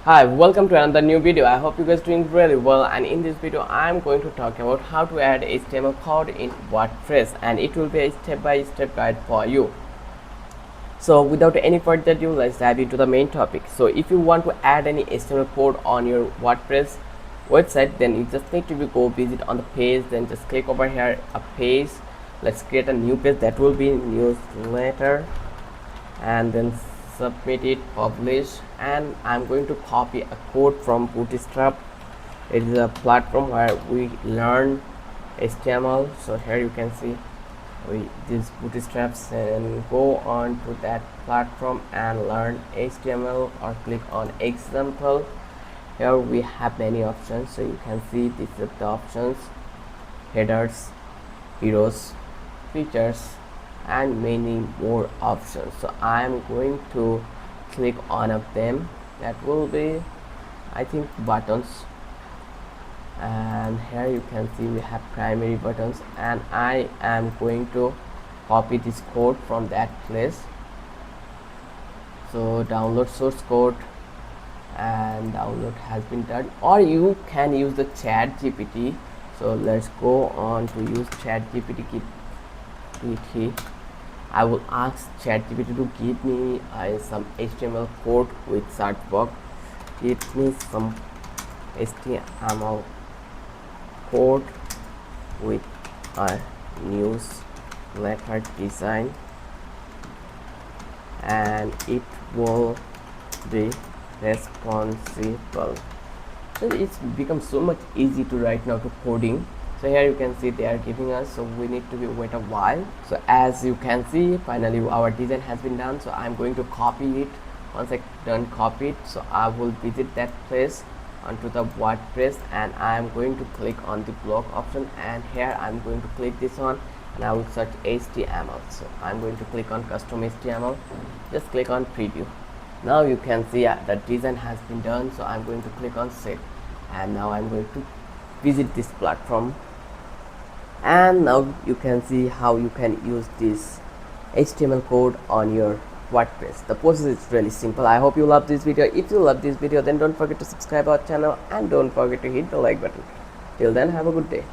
Hi, welcome to another new video. I hope you guys doing really well, and in this video I'm going to talk about how to add HTML code in WordPress, and it will be a step-by-step guide for you. So without any further ado, let's dive into the main topic. So if you want to add any HTML code on your WordPress website, then you just need to go visit on the page, then just click over here a page. Let's create a new page that will be newsletter, and then submit it, publish, and I'm going to copy a code from Bootstrap. It is a platform where we learn HTML. So here you can see these bootstraps, and go on to that platform and learn HTML, or click on example. Here we have many options, so you can see these are the options: headers, heroes, features, and many more options. So I am going to click on of them. That will be, I think, buttons. And here you can see we have primary buttons, and I am going to copy this code from that place. So download source code, and download has been done, or you can use the chat GPT. So let's go on to use chat GPT. I will ask ChatGPT to give me some HTML code with search box. Give me some HTML code with a newsletter design, and it will be responsible. So it's become so much easy to write now to coding. So here you can see they are giving us, so we need to wait a while. So as you can see, finally our design has been done. So I'm going to copy it. Once I done copy it, so I will visit that place onto the WordPress, and I am going to click on the blog option, and here I'm going to click this one, and I will search HTML. So I'm going to click on custom HTML, just click on preview. Now you can see the design has been done. So I'm going to click on save, and now I'm going to visit this platform, and now you can see how you can use this HTML code on your WordPress. The process is really simple. I hope you love this video. If you love this video, then don't forget to subscribe our channel, and don't forget to hit the like button. Till then, have a good day.